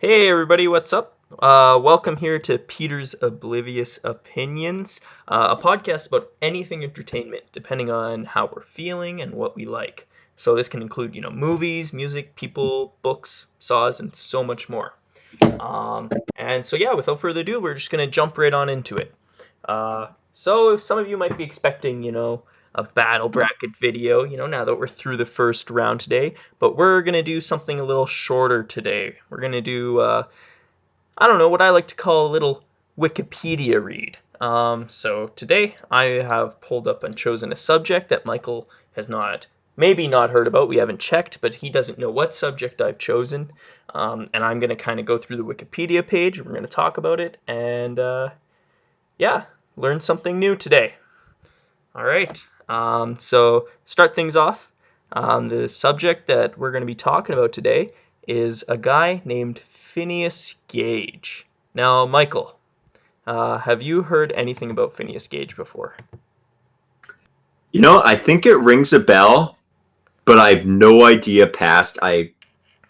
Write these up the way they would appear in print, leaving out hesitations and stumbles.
Hey everybody, what's up? Welcome here to Peter's Oblivious Opinions, a podcast about anything entertainment, depending on how we're feeling and what we like. So this can include, movies, music, people, books, saws, and so much more. Without further ado, we're just gonna jump right on into it. So some of you might be expecting, a battle bracket video, now that we're through the first round today, but we're going to do something a little shorter today. We're going to do, I don't know, what I like to call a little Wikipedia read. So today I have pulled up and chosen a subject that Michael has maybe not heard about. We haven't checked, but he doesn't know what subject I've chosen. And I'm going to kind of go through the Wikipedia page. We're going to talk about it and, learn something new today. All right. So start things off. The subject that we're going to be talking about today is a guy named Phineas Gage. Now, Michael, have you heard anything about Phineas Gage before? I think it rings a bell, but I have no idea past I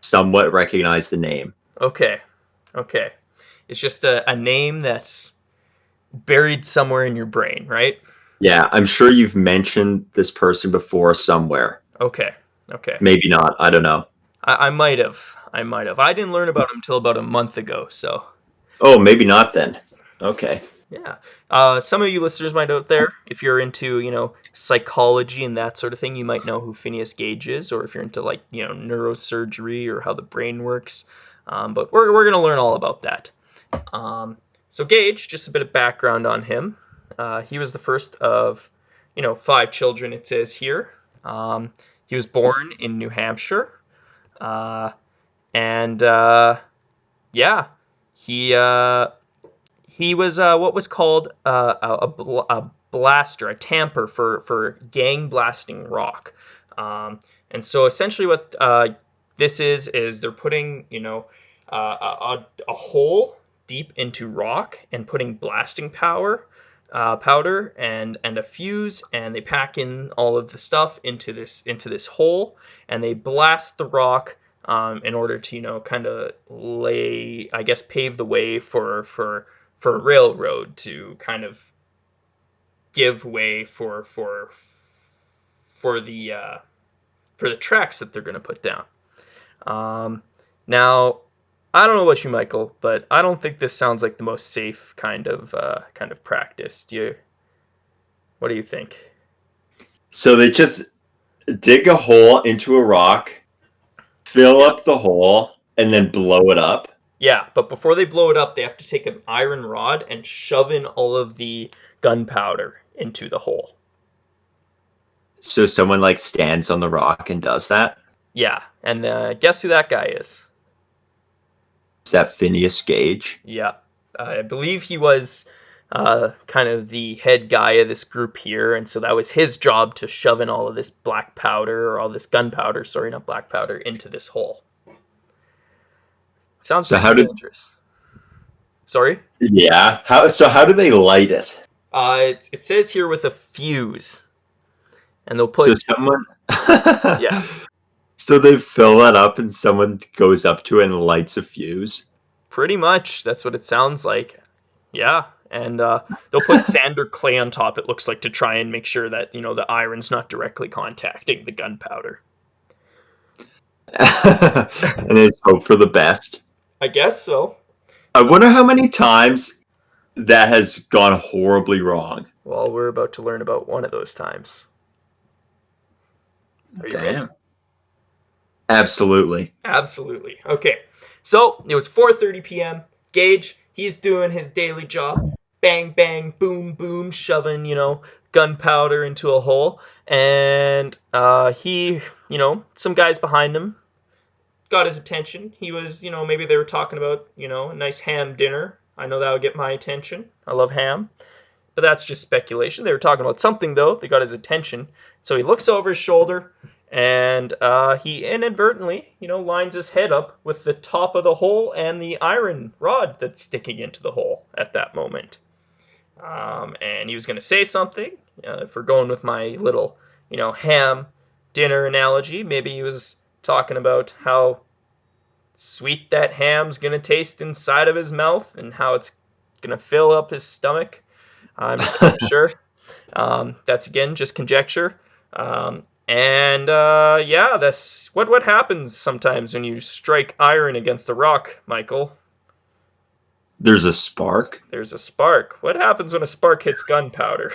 somewhat recognize the name. Okay. It's just a name that's buried somewhere in your brain, right? Yeah, I'm sure you've mentioned this person before somewhere. Okay. Maybe not. I don't know. I might have. I didn't learn about him until about a month ago, so. Oh, maybe not then. Okay. Yeah. Some of you listeners might out there, if you're into, psychology and that sort of thing, you might know who Phineas Gage is, or if you're into neurosurgery or how the brain works. But we're going to learn all about that. So Gage, just a bit of background on him. He was the first of, 5 children, it says here. He was born in New Hampshire. Uh, and yeah, he he was what was called a blaster, a tamper for gang blasting rock. And so essentially what this is they're putting, a hole deep into rock and putting blasting powder and a fuse, and they pack in all of the stuff into this hole, and they blast the rock in order to kind of pave the way for a railroad to kind of give way for the tracks that they're going to put down. Now, I don't know about you, Michael, but I don't think this sounds like the most safe kind of practice. What do you think? So they just dig a hole into a rock, fill up the hole, and then blow it up. Yeah, but before they blow it up, they have to take an iron rod and shove in all of the gunpowder into the hole. So someone stands on the rock and does that? Yeah, and guess who that guy is? Is that Phineas Gage? Yeah, I believe he was kind of the head guy of this group here, and so that was his job to shove in all of this black powder, or all this gunpowder, sorry, not black powder, into this hole. Sounds pretty dangerous. Sorry? Yeah. How do they light it? It says here with a fuse, and they'll put. So someone. Yeah. So they fill that up, and someone goes up to it and lights a fuse. Pretty much, that's what it sounds like. Yeah, and they'll put sand or clay on top. It looks like, to try and make sure that the iron's not directly contacting the gunpowder. And they hope for the best. I guess so. I wonder how many times that has gone horribly wrong. Well, we're about to learn about one of those times. Are you ready? Absolutely. Okay. So it was 4:30 p.m. Gage, he's doing his daily job. Bang, bang, boom, boom, shoving, gunpowder into a hole. And he, some guys behind him got his attention. He was, maybe they were talking about, a nice ham dinner. I know that would get my attention. I love ham. But that's just speculation. They were talking about something, though. They got his attention. So he looks over his shoulder, and he inadvertently, lines his head up with the top of the hole and the iron rod that's sticking into the hole at that moment. And he was going to say something. If we're going with my little, ham dinner analogy, maybe he was talking about how sweet that ham's gonna taste inside of his mouth and how it's gonna fill up his stomach. I'm not sure. That's again just conjecture. Yeah, that's what happens sometimes when you strike iron against a rock, Michael. There's a spark. There's a spark. What happens when a spark hits gunpowder?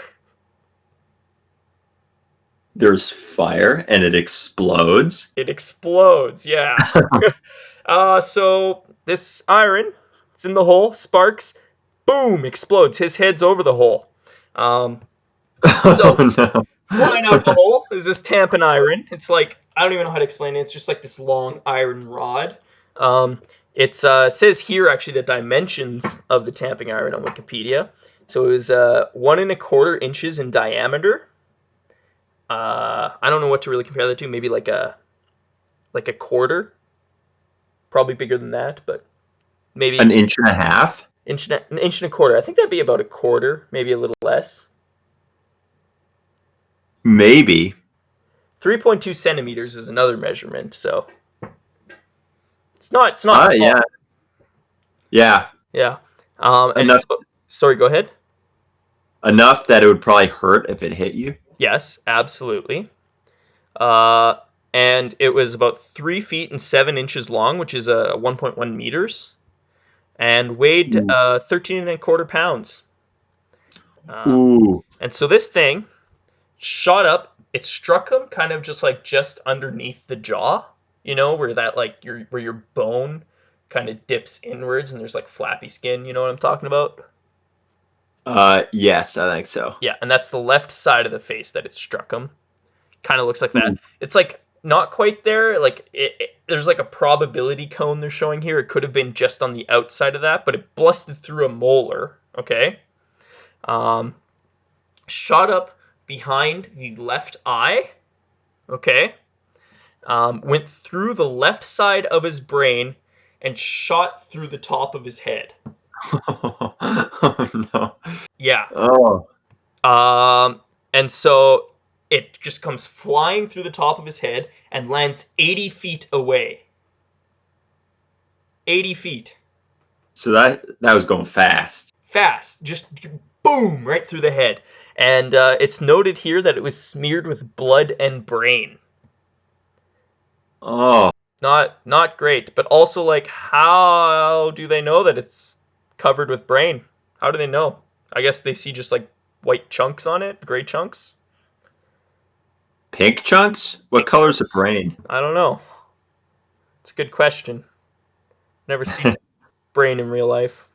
There's fire, and it explodes. It explodes, yeah. So this iron, it's in the hole, sparks, boom, explodes. His head's over the hole. So Oh no. flying out the hole is this tampon iron. It's like, I don't even know how to explain it. It's just like this long iron rod. It says here actually the dimensions of the tamping iron on Wikipedia. So it was 1.25 inches in diameter. I don't know what to really compare that to. Maybe like a quarter. Probably bigger than that, but maybe An inch and a half? an inch and a quarter. I think that'd be about a quarter, maybe a little less. Maybe. 3.2 centimeters is another measurement, so it's not small. Yeah. Yeah. Yeah. Enough, Sorry, go ahead. enough that it would probably hurt if it hit you. Yes, absolutely. And it was about 3 feet and 7 inches long, which is 1.1 meters, and weighed Ooh. 13.25 pounds. Ooh. And so this thing shot up. It struck him kind of just underneath the jaw, where that where your bone kind of dips inwards and there's like flappy skin. You know what I'm talking about? Yes, I think so. Yeah, and that's the left side of the face that it struck him. Kind of looks like that. Ooh. It's like not quite there. Like there's like a probability cone they're showing here. It could have been just on the outside of that, but it busted through a molar. Okay. Shot up behind the left eye. Okay. Went through the left side of his brain and shot through the top of his head. Oh no. Yeah. Oh. And so it just comes flying through the top of his head and lands 80 feet away. 80 feet. So that was going fast. Fast. Just boom, right through the head. And it's noted here that it was smeared with blood and brain. Oh. Not great, but also like how do they know that it's covered with brain? How do they know? I guess they see just like white chunks on it, gray chunks. Pink chunks? What color's the brain? I don't know. It's a good question. Never seen brain in real life.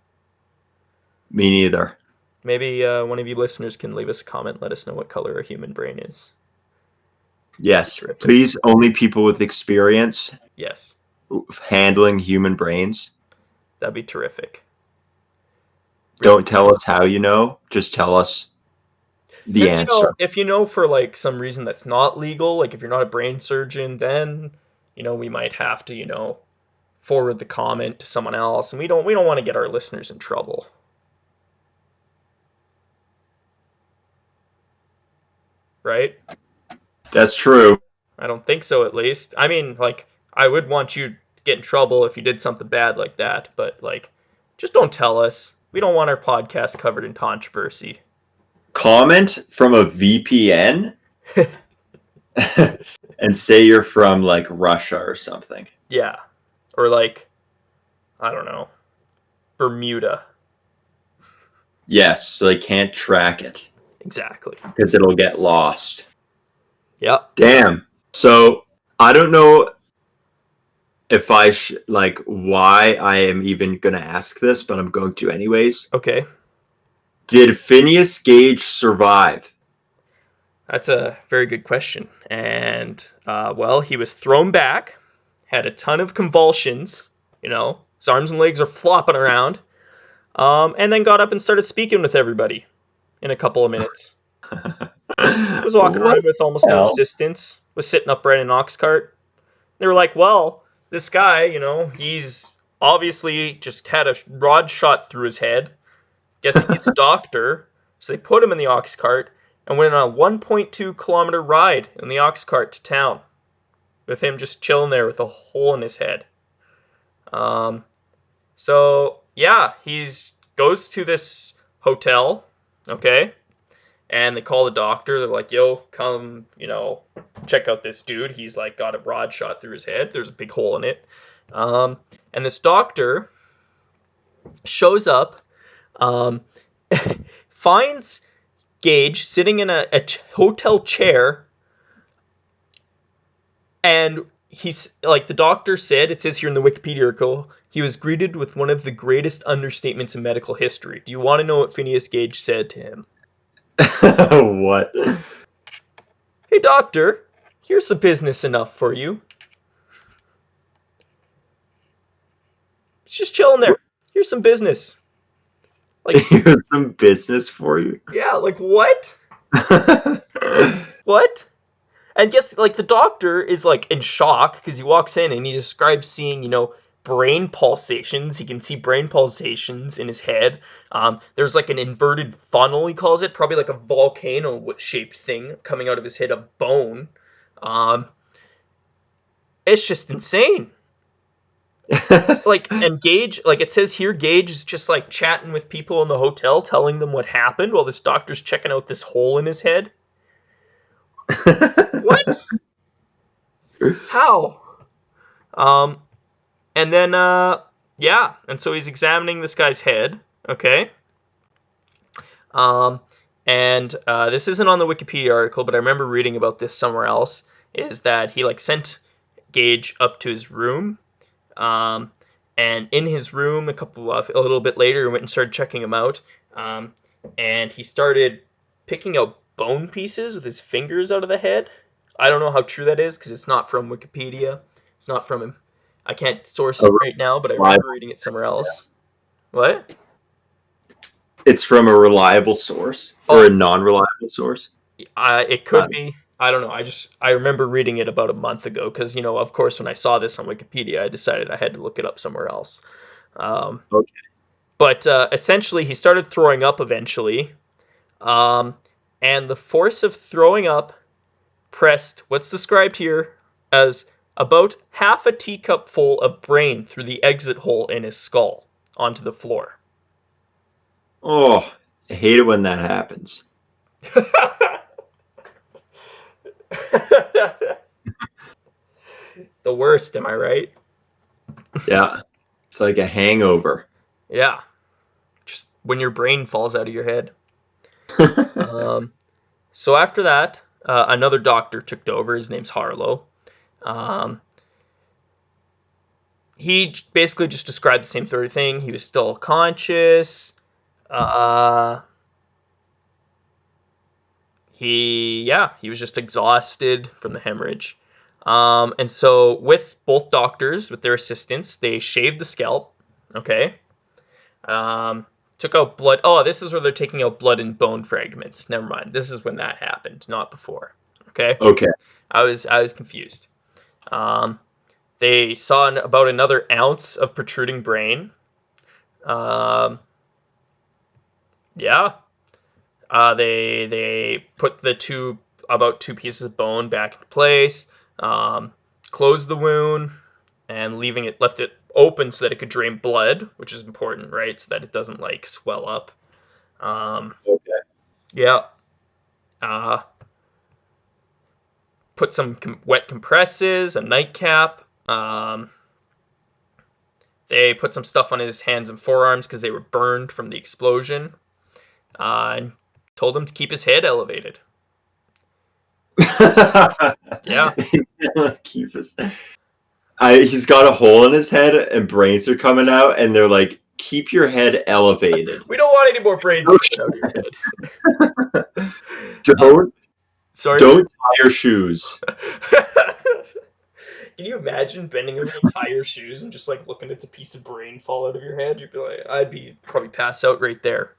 Me neither. Maybe one of you listeners can leave us a comment. Let us know what color a human brain is. Yes. Please, only people with experience Yes. handling human brains. That'd be terrific. Don't tell us how you know. Just tell us the answer. If you know for like some reason that's not legal, like if you're not a brain surgeon, then we might have to forward the comment to someone else, and we don't want to get our listeners in trouble. Right? That's true. I don't think so, at least. I mean, like, I would want you to get in trouble if you did something bad like that, but, like, just don't tell us. We don't want our podcast covered in controversy. Comment from a VPN and say you're from, like, Russia or something. Yeah. Or, like, I don't know, Bermuda. Yes, so they can't track it. Exactly. Because it'll get lost. Yep. Damn. So, I don't know if why I am even going to ask this, but I'm going to anyways. Okay. Did Phineas Gage survive? That's a very good question. And, well, he was thrown back, had a ton of convulsions, his arms and legs are flopping around, and then got up and started speaking with everybody in a couple of minutes. Was walking around with almost no assistance, was sitting upright in an ox cart. They were like, well, this guy, he's obviously just had a rod shot through his head. Guess he needs a doctor. So they put him in the ox cart and went on a 1.2 kilometer ride in the ox cart to town with him just chilling there with a hole in his head. Um, so yeah, he's goes to this hotel, okay, and they call the doctor. They're like, "Yo, come, check out this dude. He's like got a rod shot through his head. There's a big hole in it." Um, and this doctor shows up, um, finds Gage sitting in a hotel chair, and he's like the doctor said. It says here in the Wikipedia article, he was greeted with one of the greatest understatements in medical history. Do you want to know what Phineas Gage said to him? What? Hey, doctor, here's some business enough for you. He's just chilling there. Here's some business. Like, Here's some business for you. yeah, like what? What? And yes, like the doctor is like in shock because he walks in and he describes seeing, brain pulsations. He can see brain pulsations in his head. There's like an inverted funnel, he calls it, probably like a volcano shaped thing coming out of his head, of bone. Um, it's just insane. Like, and Gage, like it says here, Gage is just like chatting with people in the hotel, telling them what happened while this doctor's checking out this hole in his head. What? How? Um, and then, yeah, and so he's examining this guy's head, okay? Um, and this isn't on the Wikipedia article, but I remember reading about this somewhere else, is that he, like, sent Gage up to his room, um, and in his room, a little bit later, he went and started checking him out, and he started picking out bone pieces with his fingers out of the head. I don't know how true that is, because it's not from Wikipedia. It's not from him. I can't source it right now, but I remember reading it somewhere else. What? It's from a reliable source or a non-reliable source. It could be. I don't know. I remember reading it about a month ago because, of course, when I saw this on Wikipedia, I decided I had to look it up somewhere else. Okay. But essentially, he started throwing up eventually. And the force of throwing up pressed what's described here as about half a teacup full of brain through the exit hole in his skull onto the floor. Oh, I hate it when that happens. The worst, am I right? Yeah. It's like a hangover. Yeah. Just when your brain falls out of your head. So after that, another doctor took over. His name's Harlow. Um, he basically just described the same sort of thing. He was still conscious. He was just exhausted from the hemorrhage. And so with both doctors, with their assistants, they shaved the scalp. Okay. Took out blood. Oh, this is where they're taking out blood and bone fragments. Never mind. This is when that happened, not before. Okay. Okay. I was confused. They saw about another ounce of protruding brain. Um, yeah. They put about two pieces of bone back into place. Closed the wound and left it open so that it could drain blood, which is important, right? So that it doesn't like swell up. Okay. Yeah. Put some wet compresses, a nightcap. They put some stuff on his hands and forearms because they were burned from the explosion. And told him to keep his head elevated. Yeah. Keep his. He's got a hole in his head and brains are coming out, and they're like, "Keep your head elevated." We don't want any more brains coming out of your head. Sorry. Don't tie your shoes. Can you imagine bending over to tie your shoes and just like looking at a piece of brain fall out of your head? You'd be like, I'd be probably pass out right there.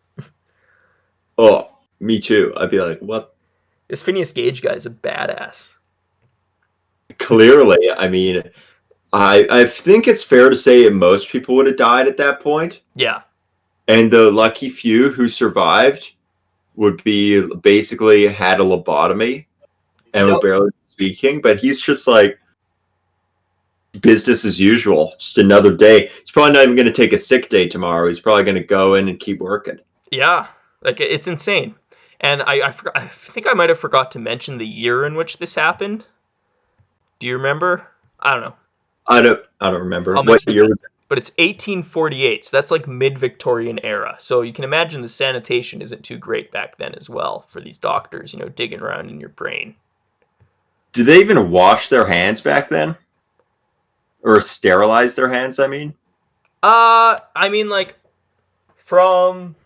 Oh, me too. I'd be like, "What?" This Phineas Gage guy's a badass. Clearly, I mean, I think it's fair to say most people would have died at that point. Yeah. And the lucky few who survived would be basically had a lobotomy and were barely speaking. But he's just like, business as usual. Just another day. He's probably not even going to take a sick day tomorrow. He's probably going to go in and keep working. Yeah, like it's insane. And I think I might have forgot to mention the year in which this happened. Do you remember? I don't know. I don't remember I'll what mention it year then. was it. But it's 1848, so that's like mid-Victorian era. So you can imagine the sanitation isn't too great back then as well for these doctors, digging around in your brain. Did they even wash their hands back then, or sterilize their hands? I mean, I mean, like, from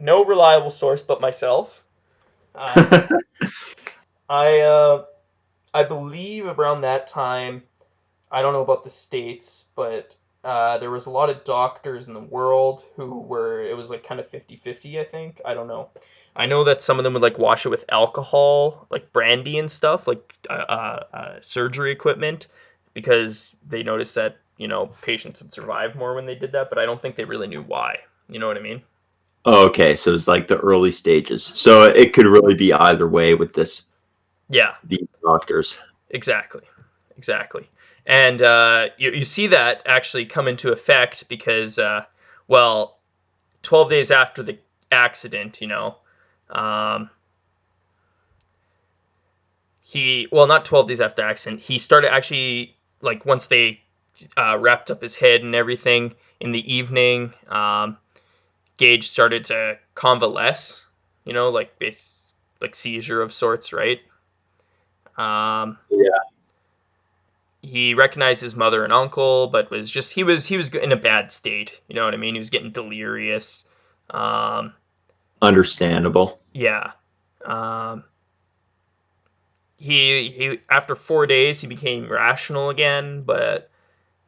no reliable source but myself, um, I I believe around that time, I don't know about the States, but there was a lot of doctors in the world who were, it was like kind of 50-50, I think. I don't know. I know that some of them would like wash it with alcohol, like brandy and stuff, like surgery equipment, because they noticed that, patients would survive more when they did that, but I don't think they really knew why. You know what I mean? okay, so it's like the early stages. So it could really be either way with Yeah, these doctors. exactly. Exactly. And you see that actually come into effect because, well, 12 days after the accident, um, not 12 days after the accident, he started actually, like, once they wrapped up his head and everything in the evening, Gage started to convalesce, like, it's like seizure of sorts, right? Um, Yeah, he recognized his mother and uncle, but he was in a bad state. You know what I mean? He was getting delirious. Um, understandable. yeah. Um, he after 4 days he became rational again, but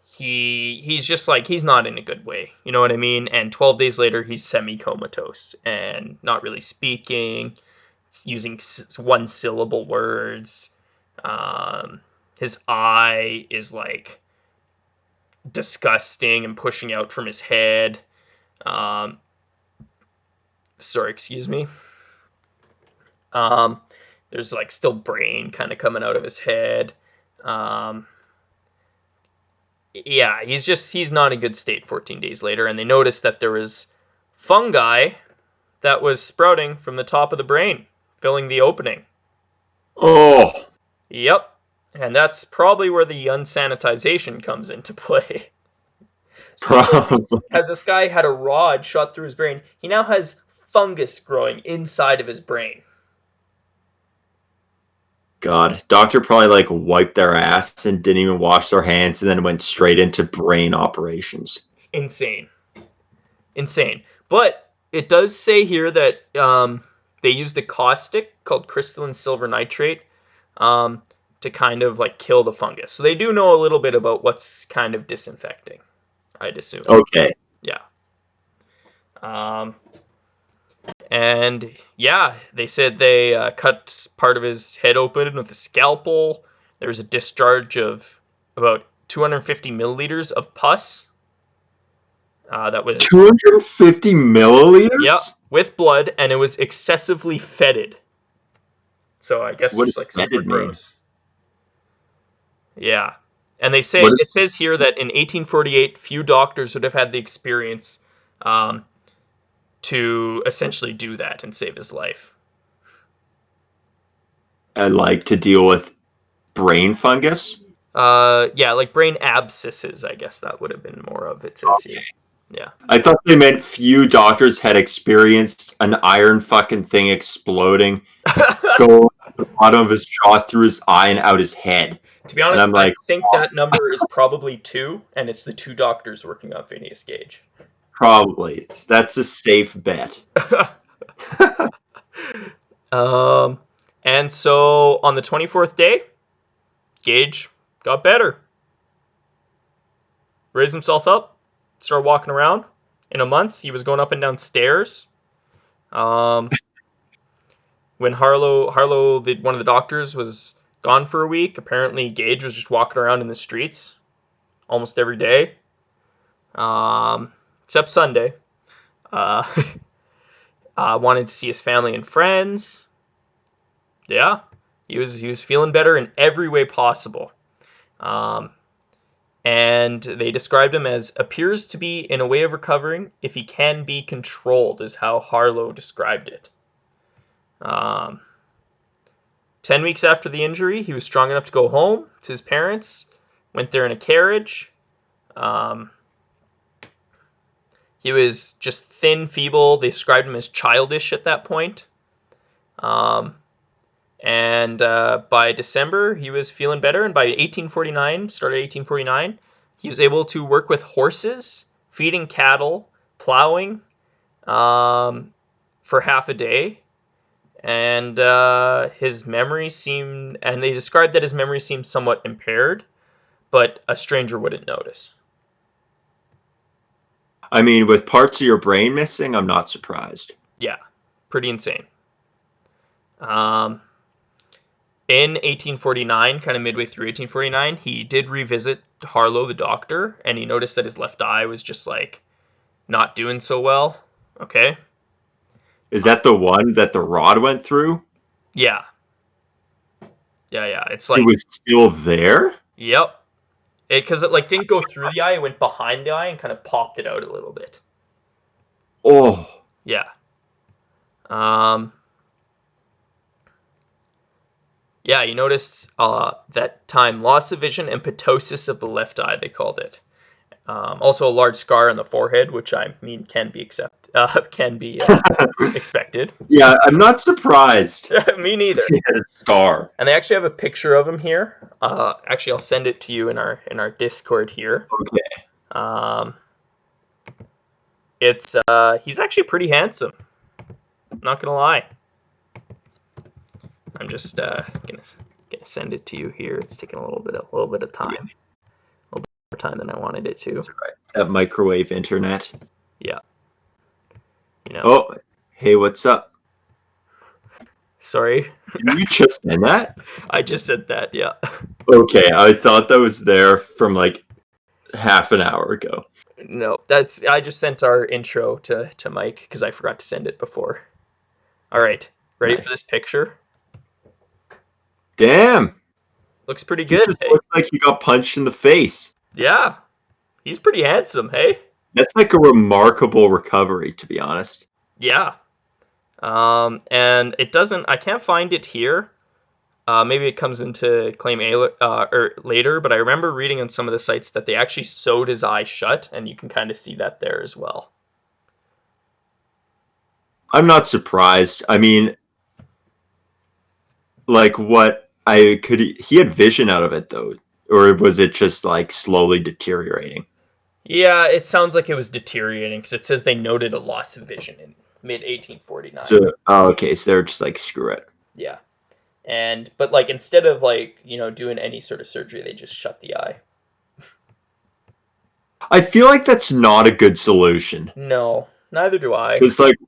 he's just like he's not in a good way. You know what I mean? And 12 days later he's semi comatose and not really speaking, using one syllable words. Um, his eye is like disgusting and pushing out from his head. Um, sorry, excuse me. Um, there's like still brain kind of coming out of his head. Um, yeah, he's not in a good state 14 days later, and they noticed that there was fungi that was sprouting from the top of the brain, filling the opening. Oh, Yep. And that's probably where the unsanitization comes into play. So not only probably. has this guy had a rod shot through his brain, he now has fungus growing inside of his brain. God, doctor probably like wiped their ass and didn't even wash their hands, and then went straight into brain operations. It's insane. Insane. But it does say here that they used a caustic called crystalline silver nitrate um, to kind of like kill the fungus. So they do know a little bit about what's kind of disinfecting, I'd assume. Okay, Yeah. Um, and yeah, they said they cut part of his head open with a scalpel. There was a discharge of about 250 milliliters of pus. That was 250 Yep, milliliters. with blood, and it was excessively fetid. So I guess What just does like super fetid mean? gross. Yeah. And they say What? it says here that in 1848, few doctors would have had the experience um, to essentially do that and save his life. I like to deal with brain fungus. Yeah, like brain abscesses, I guess that would have been more of it says here. Yeah. I thought they meant few doctors had experienced an iron fucking thing exploding, go to the bottom of his jaw, through his eye, and out his head. To be And honest, I'm I like, think that number is probably two, and it's the two doctors working on Phineas Gage. probably. That's a safe bet. um, and so on the 24th day, Gage got better, raised himself up, started walking around. In a month, he was going up and down stairs. Um, when one of the doctors, was gone for a week, apparently Gage was just walking around in the streets almost every day, except Sunday. Uh, wanted to see his family and friends. Yeah, he was feeling better in every way possible. Um, And they described him as appears to be in a way of recovering if he can be controlled, is how Harlow described it. 10 weeks after the injury, he was strong enough to go home to his parents, went there in a carriage. He was just thin, feeble. They described him as childish at that point. And by December, he was feeling better. And by 1849, he was able to work with horses, feeding cattle, plowing for half a day. And his memory seemed, and they described that his memory seemed somewhat impaired, but a stranger wouldn't notice. I mean, with parts of your brain missing, I'm not surprised. Yeah, pretty insane. In 1849, kind of midway through 1849, he did revisit Harlow, the doctor, and he noticed that his left eye was just like not doing so well. Okay. Is that the one that the rod went through? Yeah. Yeah. It's It like, was still there? yep. Because it like didn't go through the eye, it went behind the eye and kind of popped it out a little bit. Oh. Yeah. Yeah, you noticed that time loss of vision and ptosis of the left eye, they called it. Also a large scar on the forehead, which I mean can be expected. Yeah, I'm not surprised. Me neither. He had a scar. And they actually have a picture of him here. Actually, I'll send it to you in our Discord here. Okay. It's he's actually pretty handsome. Not gonna lie. I'm just gonna send it to you here. It's taking a little bit of time, a little bit more time than I wanted it to. That's right. That microwave internet. Yeah. You know. Oh, hey, what's up? Sorry. Did you just send that? I just said that. Yeah. Okay, I thought that was there from like half an hour ago. No, I just sent our intro to Mike because I forgot to send it before. All right, ready Nice. for this picture? Damn. Looks pretty He good. just Hey? looks like he got punched in the face. Yeah, he's pretty handsome. Hey. That's like a remarkable recovery, to be honest. Yeah. And it doesn't. I can't find it here. Maybe it comes into claim or later, but I remember reading on some of the sites that they actually sewed his eye shut, and you can kind of see that there as well. I'm not surprised. I mean, like he had vision out of it though, or was it just like slowly deteriorating? Yeah, it sounds like it was deteriorating because it says they noted a loss of vision in mid 1849. So, okay, so they're just like, screw it. Yeah. But like instead of like, doing any sort of surgery, they just shut the eye. I feel like that's not a good solution. No, neither do I. Because like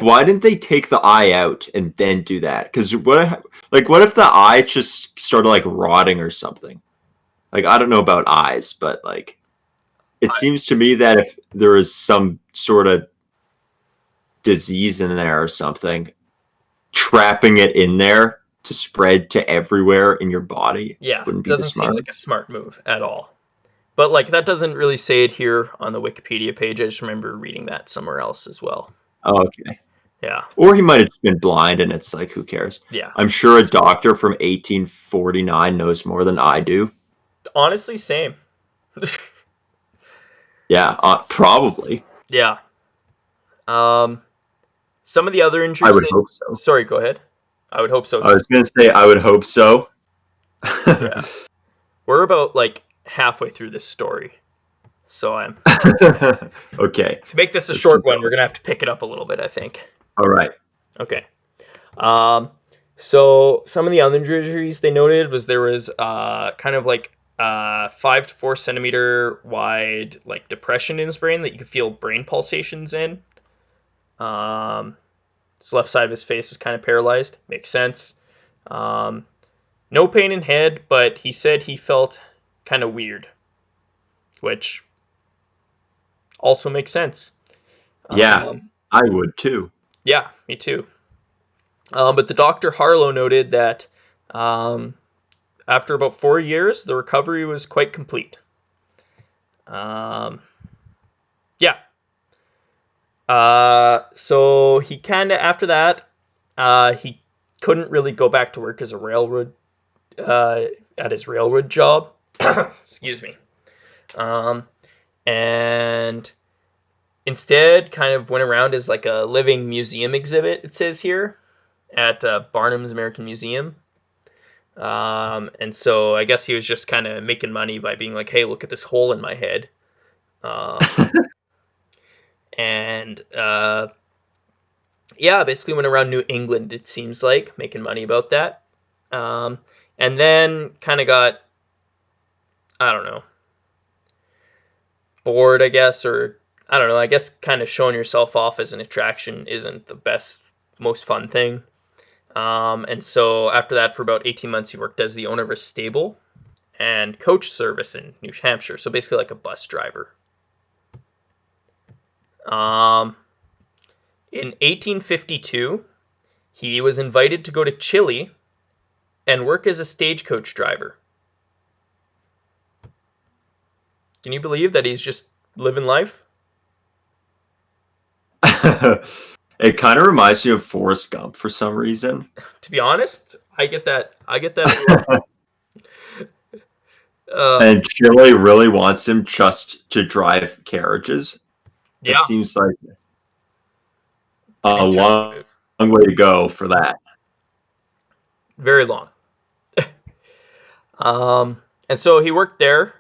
why didn't they take the eye out and then do that? Because what if the eye just started like rotting or something? Like, I don't know about eyes, but like it seems to me that if there is some sort of disease in there or something, trapping it in there to spread to everywhere in your body wouldn't be doesn't seem like a smart move at all. But like that doesn't really say it here on the Wikipedia page. I just remember reading that somewhere else as well. Oh, okay. Yeah. Or he might have just been blind and it's like, who cares? Yeah. I'm sure a doctor from 1849 knows more than I do. Honestly, same. Yeah, probably. Yeah. Some of the other injuries. I would hope so. Sorry, go ahead. I would hope so. I was going to say I would hope so. Yeah. We're about like halfway through this story. So I'm okay. To make this a short one, we're going to have to pick it up a little bit, I think. All right. Okay. So some of the other injuries they noted was there was kind of like 5 to 4 centimeter wide like depression in his brain that you could feel brain pulsations in. His left side of his face was kind of paralyzed. Makes sense. No pain in head, but he said he felt kind of weird, which also makes sense. Yeah, I would too. Yeah, me too. But the Dr. Harlow noted that after about 4 years, the recovery was quite complete. Um, yeah. So he kind of after that, he couldn't really go back to work as a railroad uh, at his railroad job. Excuse me. Um, and instead, kind of went around as like a living museum exhibit. It says here at Barnum's American Museum. And so I guess he was just kind of making money by being like, "Hey, look at this hole in my head." Um, and yeah, basically went around New England. It seems like making money about that. Um, and then kind of got, I don't know, bored, I guess, or I don't know. I guess kind of showing yourself off as an attraction isn't the best, most fun thing. And so after that, for about 18 months, he worked as the owner of a stable and coach service in New Hampshire. So basically, like a bus driver. Um, in 1852, he was invited to go to Chile and work as a stagecoach driver. Can you believe that he's just living life? It kind of reminds me of Forrest Gump for some reason. To be honest, I get that. I get that as well. Uh, And Chile really wants him just to drive carriages. That yeah, seems like it's an a interesting long, move. long way to go for that. Very long. And so he worked there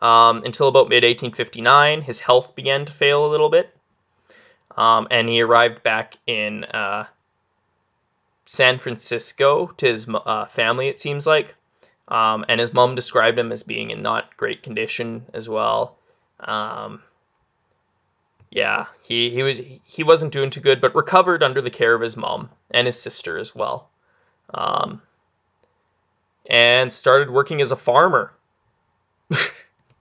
until about mid 1859. His health began to fail a little bit, and he arrived back in San Francisco to his family. It seems like, and his mom described him as being in not great condition as well. Um, yeah, he wasn't doing too good, but recovered under the care of his mom and his sister as well, um, and started working as a farmer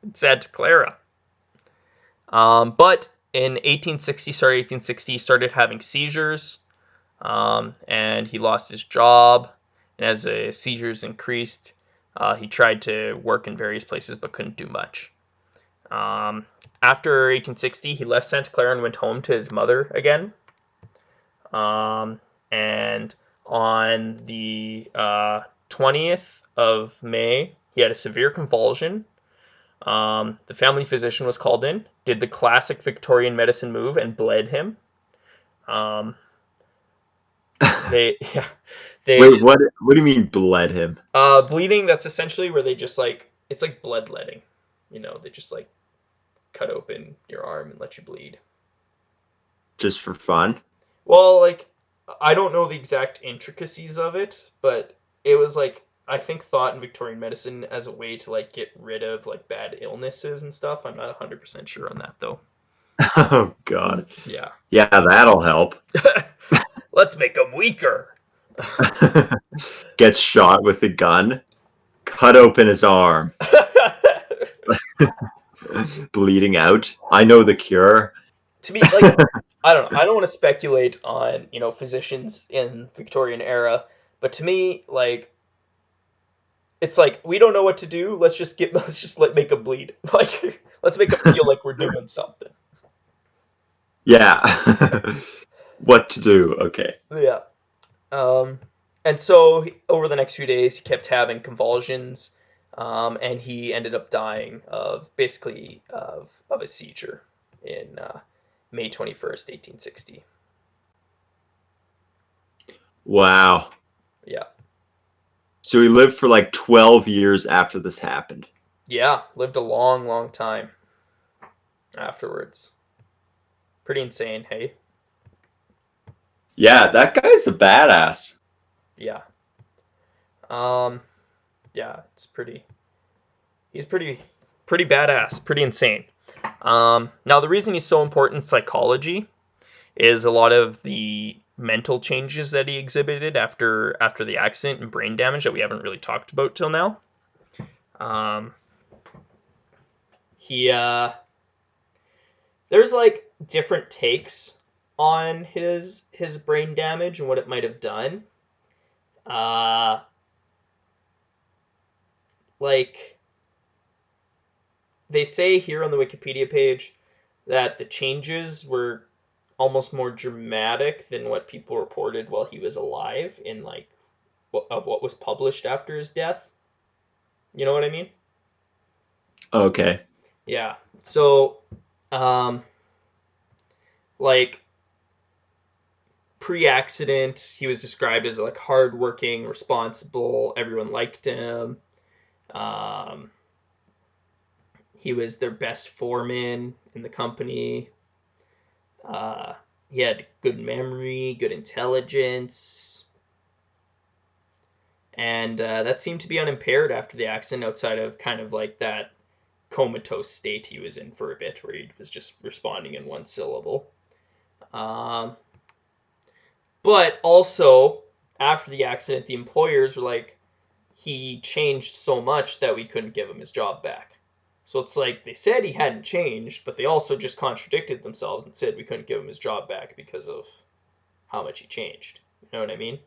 in Santa Clara. But in 1860, he started having seizures, and he lost his job. And as the seizures increased, he tried to work in various places but couldn't do much. Um, After 1860, he left Santa Clara and went home to his mother again. And on the 20th of May, he had a severe convulsion. The family physician was called in, did the classic Victorian medicine move, and bled him. Um, they, yeah, they, Wait, what do you mean bled him? bleeding. That's essentially where they just like it's like bloodletting. They just like cut open your arm and let you bleed. Just for fun? Well, like I don't know the exact intricacies of it, but it was like I think thought in Victorian medicine as a way to like get rid of like bad illnesses and stuff. I'm not 100% sure on that though. Oh God. Yeah. Yeah, that'll help. Let's make them weaker. Gets shot with a gun, cut open his arm, bleeding out. I know the cure. To me, like I don't know. I don't want to speculate on physicians in Victorian era, but to me, like it's like we don't know what to do. Let's just make them bleed. Like let's make them feel like we're doing something. Yeah. What to do? Okay. Yeah. Um, and so over the next few days, he kept having convulsions, and he ended up dying of basically of a seizure in May 21st, 1860. Wow. Yeah. So he lived for like 12 years after this happened. Yeah, lived a long, long time afterwards. Pretty insane, hey? Yeah, that guy's a badass. Yeah. Um, yeah, he's pretty badass, pretty insane. Now the reason he's so important in psychology is a lot of the mental changes that he exhibited after the accident and brain damage that we haven't really talked about till now. Um, he There's like different takes on his brain damage and what it might have done. Uh, like they say here on the Wikipedia page that the changes were almost more dramatic than what people reported while he was alive in like of what was published after his death. You know what I mean? Okay. Yeah. So, um, like pre-accident, he was described as like hardworking, responsible. Everyone liked him. Um, he was their best foreman in the company. Uh, he had good memory, good intelligence, and that seemed to be unimpaired after the accident, outside of kind of like that comatose state he was in for a bit, where he was just responding in one syllable. Um, but also, after the accident, the employers were like, he changed so much that we couldn't give him his job back. So it's like they said he hadn't changed, but they also just contradicted themselves and said we couldn't give him his job back because of how much he changed. You know what I mean?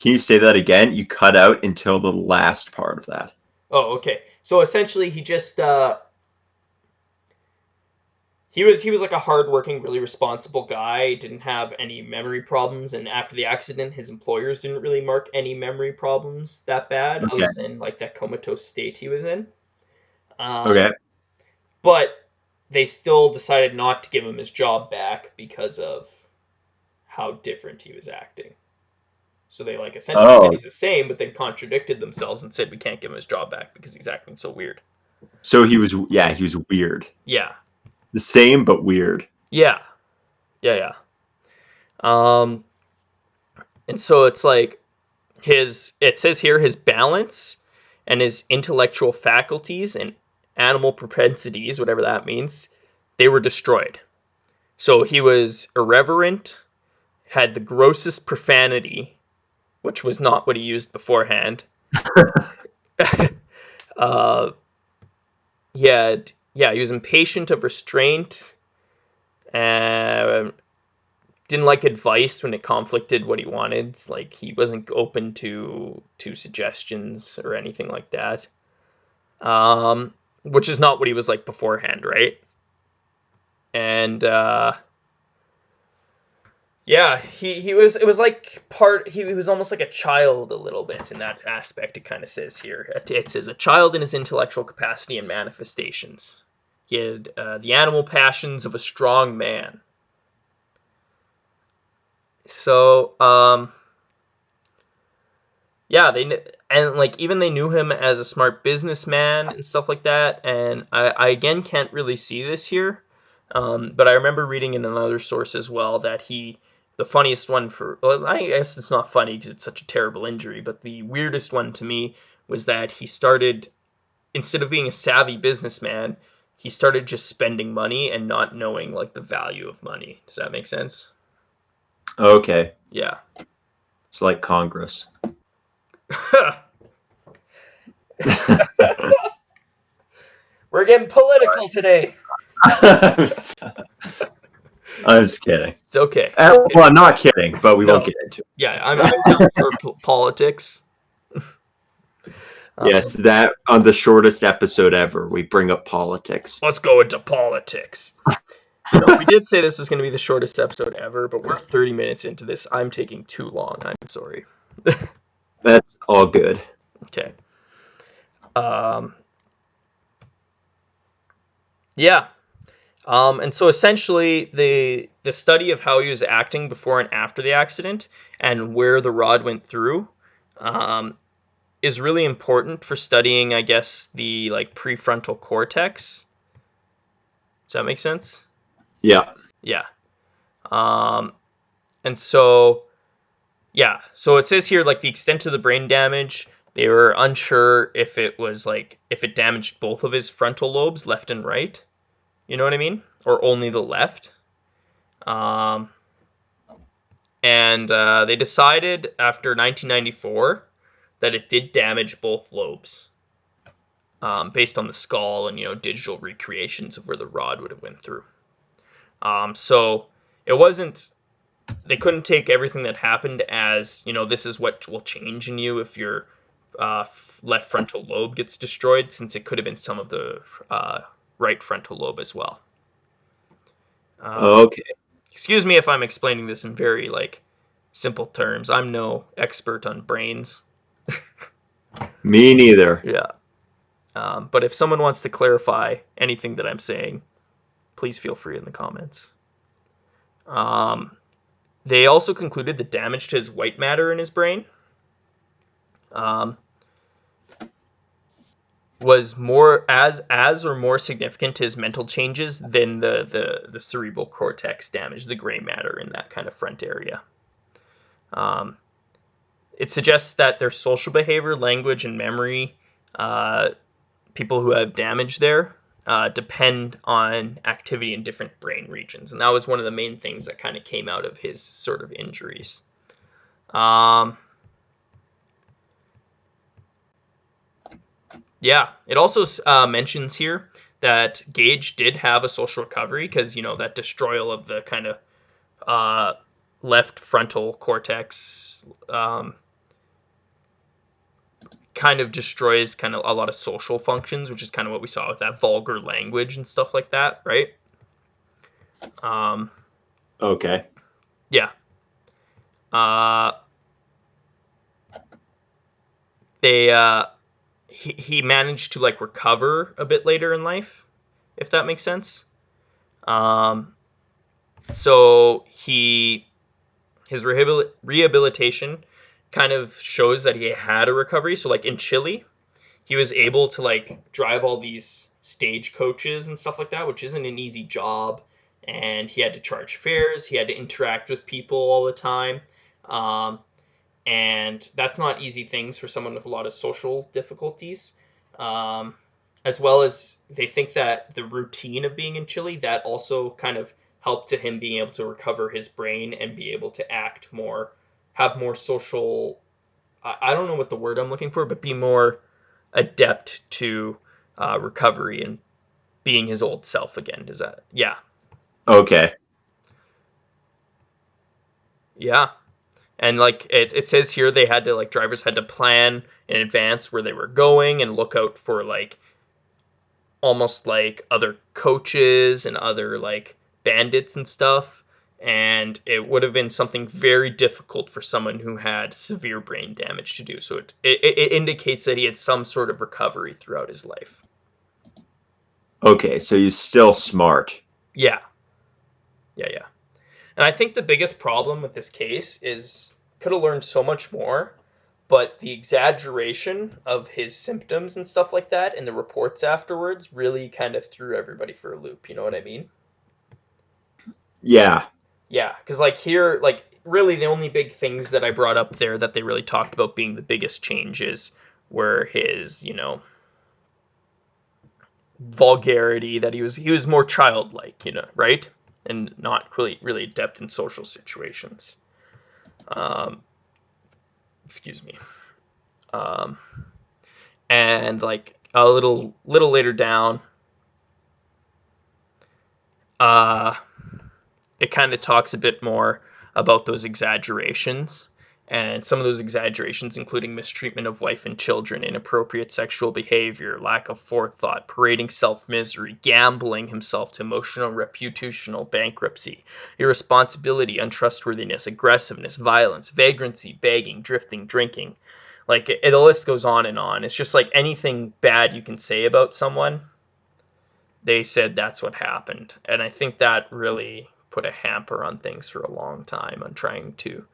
Can you say that again? You cut out until the last part of that. Oh, okay. So essentially, he was like a hardworking, really responsible guy. Didn't have any memory problems, and after the accident, his employers didn't really mark any memory problems that bad, Okay. other than like that comatose state he was in. Okay. But they still decided not to give him his job back because of how different he was acting. So they like essentially said Oh, he's the same, but then contradicted themselves and said we can't give him his job back because he's acting so weird. so he was weird. Yeah, The same but weird. yeah, yeah. Um, and so it's like it says here his balance and his intellectual faculties and animal propensities, whatever that means, they were destroyed. So he was irreverent, had the grossest profanity, which was not what he used beforehand. uh, yeah, he was impatient of restraint, and didn't like advice when it conflicted what he wanted. Like he wasn't open to suggestions or anything like that. Which is not what he was like beforehand, right? And yeah, he was. It was like He was almost like a child a little bit in that aspect. It kind of says here. It says a child in his intellectual capacity and manifestations. He had the animal passions of a strong man. So yeah, and like even they knew him as a smart businessman and stuff like that. And I again can't really see this here, but I remember reading in another source as well that the funniest one well, I guess it's not funny because it's such a terrible injury, but the weirdest one to me was that he started, instead of being a savvy businessman, he started just spending money and not knowing like the value of money. Does that make sense? Okay. Yeah. It's like Congress. We're getting political today. I'm just kidding. It's okay. It's okay. Well, I'm not kidding, but we won't No, get into it. yeah, I'm down for politics. Yes, Um, that on the shortest episode ever, we bring up politics. let's go into politics. You know, we did say this was going to be the shortest episode ever, but we're 30 minutes into this. I'm taking too long. I'm sorry. That's all good. Okay. Um, yeah. And so essentially, the study of how he was acting before and after the accident and where the rod went through um, is really important for studying, I guess, the like prefrontal cortex. Does that make sense? Yeah. Yeah. Um, and so, yeah. So it says here, like, the extent of the brain damage, they were unsure if it was like, if it damaged both of his frontal lobes, left and right. You know what I mean? Or only the left. Um, and they decided after 1994 that it did damage both lobes, based on the skull and, digital recreations of where the rod would have went through. So it wasn't, they couldn't take everything that happened as, this is what will change in you if you're left frontal lobe gets destroyed, since it could have been some of the right frontal lobe as well. Okay. Excuse me if I'm explaining this in very simple terms. I'm no expert on brains. Me neither. Yeah. But if someone wants to clarify anything that I'm saying, please feel free in the comments. They also concluded the damage to his white matter in his brain was more significant to his mental changes than the cerebral cortex damage, the gray matter in that kind of front area. It suggests that their social behavior, language, and memory, people who have damage there, depend on activity in different brain regions. And that was one of the main things that kind of came out of his sort of injuries. Yeah, it also mentions here that Gage did have a social recovery because, that destroyal of the kind of left frontal cortex kind of destroys kind of a lot of social functions, which is kind of what we saw with that vulgar language and stuff like that, right? Okay. Yeah. They he managed to recover a bit later in life, if that makes sense. So his rehabilitation kind of shows that he had a recovery. So in Chile, he was able to drive all these stage coaches and stuff like that, which isn't an easy job. And he had to charge fares. He had to interact with people all the time. And that's not easy things for someone with a lot of social difficulties. As well as they think that the routine of being in Chile, that also kind of helped to him being able to recover his brain and be able to act more, have more social, I don't know what the word I'm looking for, but be more adept to recovery and being his old self again. Does that? Yeah. Okay. Yeah. And it says here, they had to drivers had to plan in advance where they were going and look out for almost other coaches and other bandits and stuff. And it would have been something very difficult for someone who had severe brain damage to do. So it indicates that he had some sort of recovery throughout his life. Okay, so he's still smart. Yeah. Yeah. And I think the biggest problem with this case is could have learned so much more, but the exaggeration of his symptoms and stuff like that and the reports afterwards really kind of threw everybody for a loop. You know what I mean? Yeah. Yeah, because here, really the only big things that I brought up there that they really talked about being the biggest changes were his, vulgarity, that he was more childlike, right? And not really adept in social situations. Excuse me. Um, and a little later down, uh, it kind of talks a bit more about those exaggerations. And some of those exaggerations, including mistreatment of wife and children, inappropriate sexual behavior, lack of forethought, parading self-misery, gambling himself to emotional reputational bankruptcy, irresponsibility, untrustworthiness, aggressiveness, violence, vagrancy, begging, drifting, drinking. The list goes on and on. It's just anything bad you can say about someone, they said that's what happened. And I think that really put a hamper on things for a long time on trying to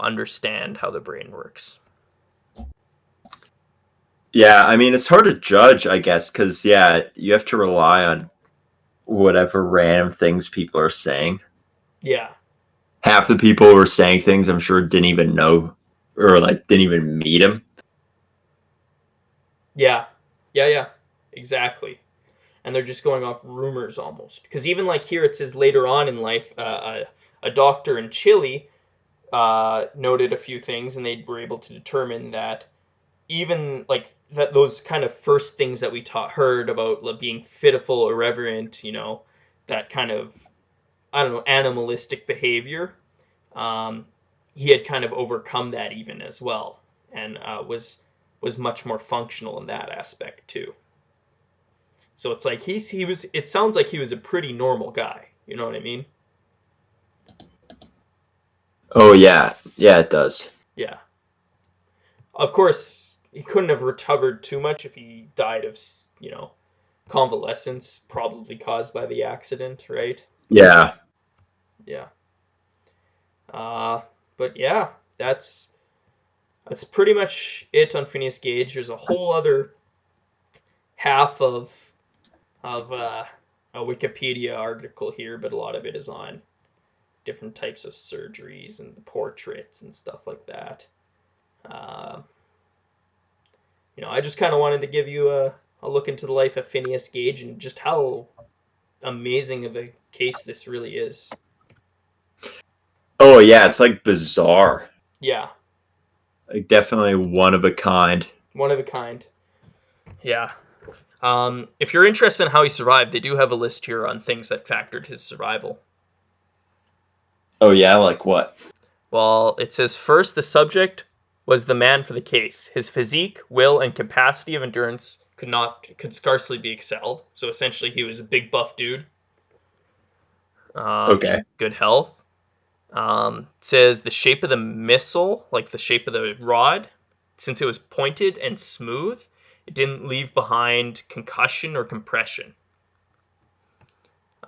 understand how the brain works. Yeah, I mean, it's hard to judge, I guess, because, yeah, you have to rely on whatever random things people are saying. Yeah. Half the people who were saying things, I'm sure, didn't even know or, didn't even meet him. Yeah. Yeah. Exactly. And they're just going off rumors almost. Because even here it says later on in life, a doctor in Chile noted a few things, and they were able to determine that even that those kind of first things that we heard about being pitiful, irreverent, that kind of, I don't know, animalistic behavior, he had kind of overcome that even as well, and was was much more functional in that aspect too. So it's like he was. It sounds like he was a pretty normal guy. You know what I mean? Oh yeah, yeah, it does. Yeah. Of course, he couldn't have recovered too much if he died of convalescence, probably caused by the accident, right? Yeah. Yeah. Uh, but yeah, that's pretty much it on Phineas Gage. There's a whole other half of a Wikipedia article here, but a lot of it is on different types of surgeries and portraits and stuff like that. Uh, I just kind of wanted to give you a look into the life of Phineas Gage and just how amazing of a case this really is. Oh yeah, it's like bizarre. Yeah, Like definitely one of a kind. one of a kind. Yeah. If you're interested in how he survived, they do have a list here on things that factored his survival. Oh yeah, like what? Well, it says first, the subject was the man for the case. His physique, will, and capacity of endurance could scarcely be excelled. So essentially, he was a big buff dude Okay. in good health. It says the shape of the missile, like the shape of the rod, since it was pointed and smooth, it didn't leave behind concussion or compression.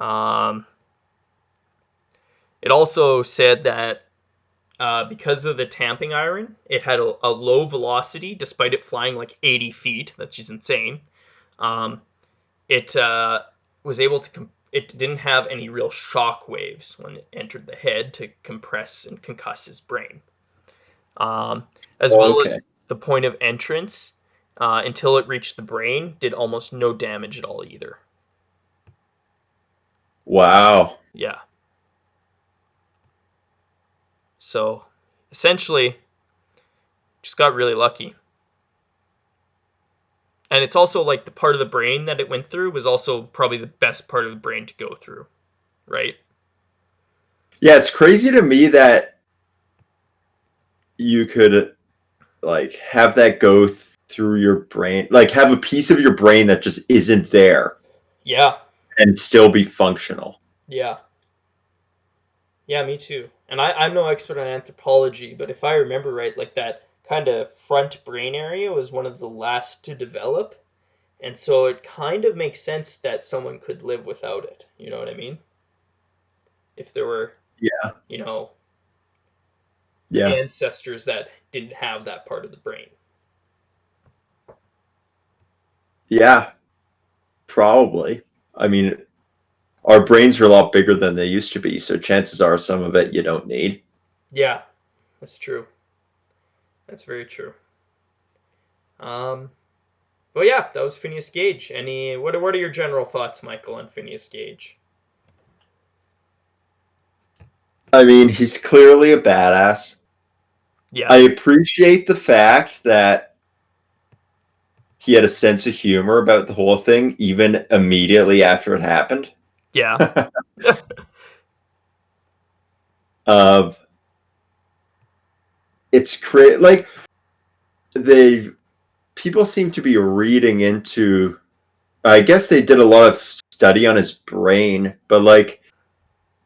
Um, it also said that because of the tamping iron, it had a low velocity despite it flying like 80 feet. That's just insane. Um, it was able to. It didn't have any real shock waves when it entered the head to compress and concuss his brain. As well Okay. as the point of entrance, until it reached the brain, did almost no damage at all either. Wow. Yeah. So essentially, just got really lucky. And it's also like the part of the brain that it went through was also probably the best part of the brain to go through, right? Yeah, it's crazy to me that you could like have that go through your brain, like have a piece of your brain that just isn't there Yeah, and still be functional. yeah, yeah, me too. And I'm no expert on anthropology, but if I remember right, like that kind of front brain area was one of the last to develop. And so it kind of makes sense that someone could live without it. You know what I mean? If there were, Yeah. you know, Yeah. ancestors that didn't have that part of the brain. Yeah. Probably. I mean, our brains are a lot bigger than they used to be, so chances are some of it you don't need. Yeah, that's true. That's very true. Um, Well, yeah, that was Phineas Gage. What are your general thoughts, Michael, on Phineas Gage? I mean, he's clearly a badass. Yeah, I appreciate the fact that he had a sense of humor about the whole thing, even immediately after it happened. yeah, uh, it's like they people seem to be reading into. I guess they did a lot of study on his brain, but like,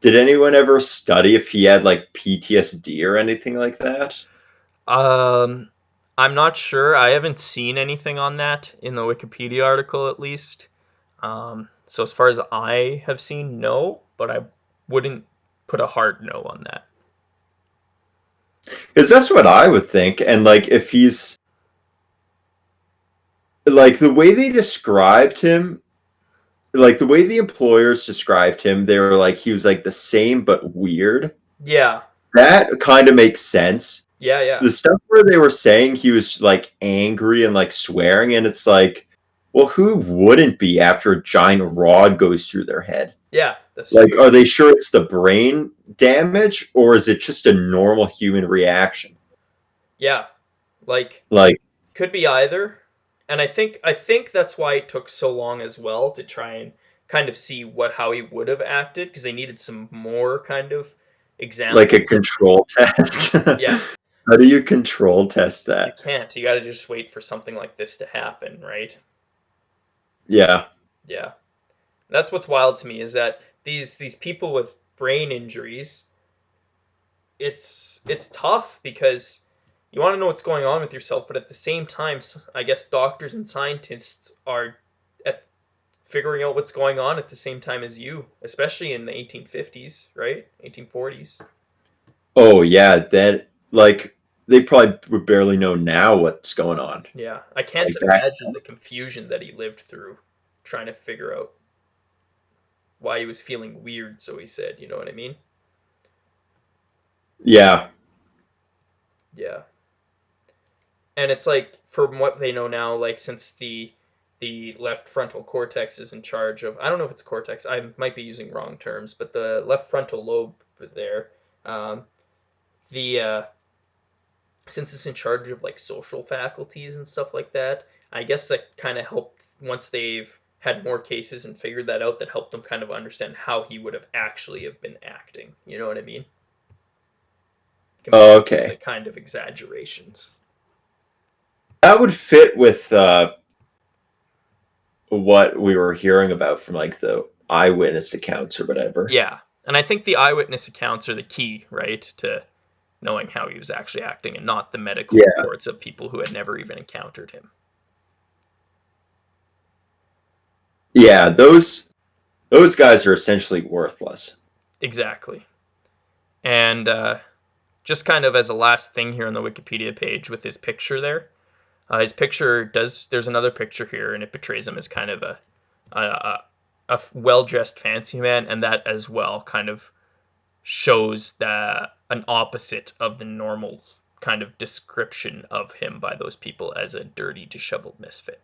did anyone ever study if he had like PTSD or anything like that? um, I'm not sure. I haven't seen anything on that in the Wikipedia article, at least. So as far as I have seen, no, but I wouldn't put a hard no on that. Because that's what I would think. And like, if he's like the way they described him, like the way the employers described him, they were like he was like the same but weird. Yeah, That kind of makes sense. yeah, yeah, The stuff where they were saying he was like angry and like swearing, and it's like, well, who wouldn't be after a giant rod goes through their head? yeah. That's Like, true. are they sure it's the brain damage or is it just a normal human reaction? Yeah, like Like, could be either. And I think that's why it took so long as well to try and kind of see how he would have acted because they needed some more kind of like a examples of control test. yeah. How do you control test You that? can't. You got to just wait for something like this to happen, right? Yeah. Yeah. That's what's wild to me is that these people with brain injuries, it's tough because you want to know what's going on with yourself, but at the same time, I guess doctors and scientists are at figuring out what's going on at the same time as you, especially in the 1850s, right? 1840s. Oh yeah, that like they probably would barely know now what's going on. Yeah, I can't Like back. imagine the confusion that he lived through trying to figure out why he was feeling weird, so he said, you know what I mean? Yeah. Yeah. And it's like from what they know now, like since the left frontal cortex is in charge of, I don't know if it's cortex, I might be using wrong terms, but the left frontal lobe there, um, the since it's in charge of like social faculties and stuff like that, I guess that kind of helped once they've had more cases and figured that out, that helped them kind of understand how he would have actually have been acting. You know what I mean? Oh, Compared to the okay. kind of exaggerations. That would fit with what we were hearing about from like the eyewitness accounts or whatever. Yeah. And I think the eyewitness accounts are the key, right, to knowing how he was actually acting and not the medical Yeah. reports of people who had never even encountered him. Yeah, those guys are essentially worthless. Exactly. And just kind of as a last thing here on the Wikipedia page with his picture there, his picture does. There's another picture here, and it portrays him as kind of a well dressed fancy man, and that as well kind of shows that an opposite of the normal kind of description of him by those people as a dirty, disheveled misfit.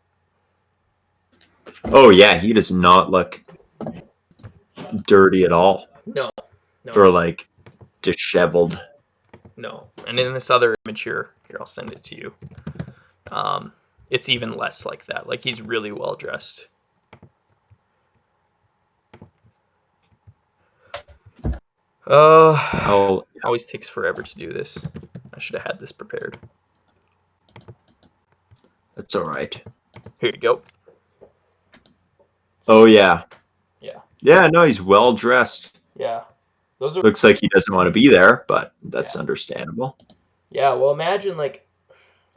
Oh yeah, he does not look dirty at all No, no, or like disheveled. no. And in this other image here I'll send it to you. Um, it's even less like that. Like he's really well dressed. Oh, Always takes forever to do this. I should have had this prepared. that's all right. Here you go. Oh See? yeah. Yeah, Yeah, no, he's well dressed. yeah. Those are Looks like he doesn't want to be there, but yeah, that's understandable. yeah. Well, imagine like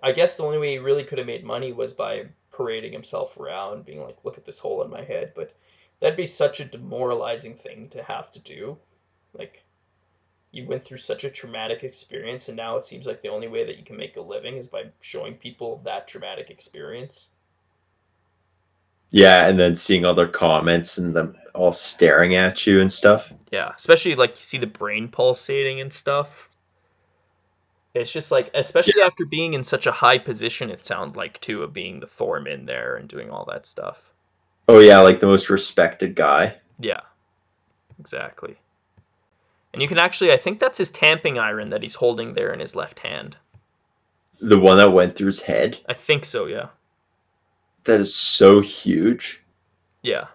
I guess the only way he really could have made money was by parading himself around, being like, "Look at this hole in my head." But that'd be such a demoralizing thing to have to do. Like you went through such a traumatic experience, and now it seems like the only way that you can make a living is by showing people that traumatic experience. Yeah, and then seeing other comments and them all staring at you and stuff. Yeah, especially like you see the brain pulsating and stuff. It's just like, Yeah. especially after being in such a high position, it sounds like too, of being the foreman there and doing all that stuff. Oh yeah, like the most respected guy. Yeah, exactly. And you can actually, I think that's his tamping iron that he's holding there in his left hand. The one that went through his head. I think so, yeah. That is so huge. Yeah.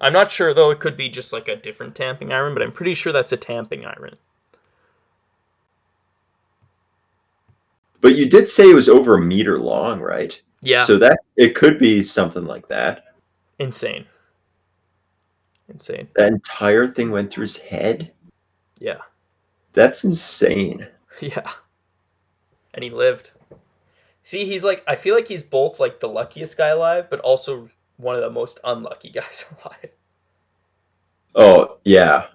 I'm not sure though, it could be just like a different tamping iron, but I'm pretty sure that's a tamping iron. But you did say it was over a meter long, right? Yeah, So that it could be something like that. insane. Insane. That entire thing went through his head. Yeah. That's insane. Yeah. And he lived. See, he's like, I feel like he's both like the luckiest guy alive, but also one of the most unlucky guys alive. Oh, yeah.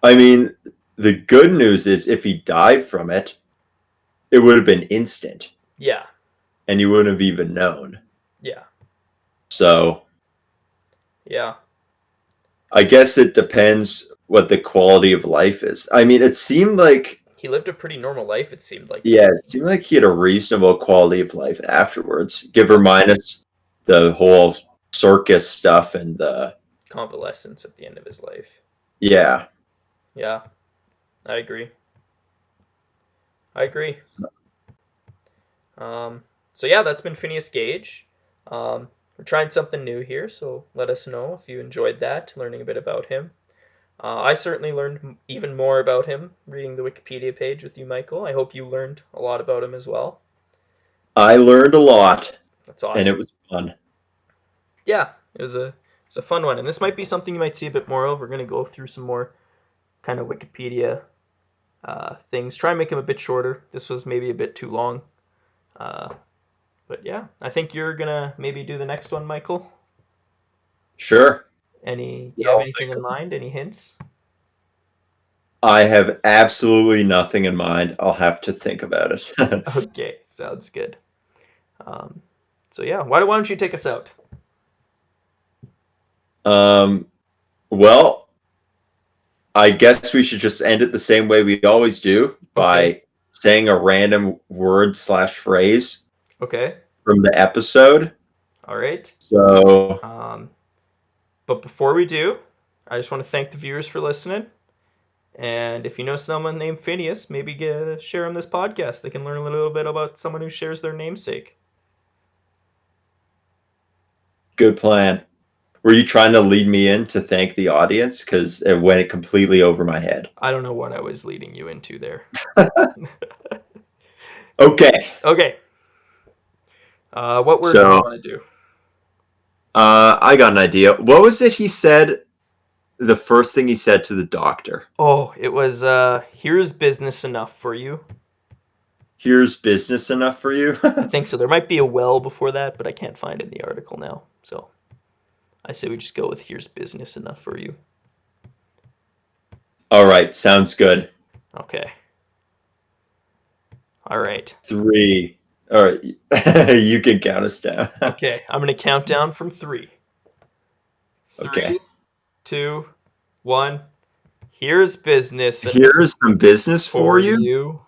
I mean, the good news is if he died from it, it would have been instant Yeah. and you wouldn't have even known. Yeah. So Yeah. I guess it depends what the quality of life is. I mean, it seemed like, He lived a pretty normal life, it seemed like, yeah, too. it seemed like he had a reasonable quality of life afterwards. Give or minus the whole circus stuff and the, Convalescence at the end of his life. yeah. Yeah, I agree. I agree. Um, so yeah, that's been Phineas Gage. We're trying something new here, so let us know if you enjoyed that, learning a bit about him. I certainly learned even more about him reading the Wikipedia page with you, Michael. I hope you learned a lot about him as well. I learned a lot, That's and it awesome. was fun. Yeah, it was a fun one, and this might be something you might see a bit more of. We're going to go through some more kind of Wikipedia things. Try and make them a bit shorter. This was maybe a bit too long. Uh, but yeah, I think you're gonna maybe do the next one, Michael. Sure. Do Yeah, you have I'll anything think in of- mind? Any hints? I have absolutely nothing in mind. I'll have to think about it. Okay, sounds good. Um, so yeah, why don't you take us out? um, well, I guess we should just end it the same way we always do Okay, by saying a random word slash phrase okay, from the episode. all right. So, Um, but before we do, I just want to thank the viewers for listening. And if you know someone named Phineas, maybe share them this podcast. They can learn a little bit about someone who shares their namesake. good plan. Were you trying to lead me in to thank the audience? Because it went completely over my head. I don't know what I was leading you into there. Okay. Okay, what word do you So, want to do? I got an idea. What was it he said? The first thing he said to the doctor. Oh, it was here's business enough for you. Here's business enough for you. I think so. There might be a well before that, but I can't find it in the article now. So I say we just go with here's business enough for you. All right. Sounds good. Okay. All right. 3. All right. You can count us down. Okay. I'm gonna count down from three. Okay. 3, 2, 1. Here's business enough Here's some business for for you. you.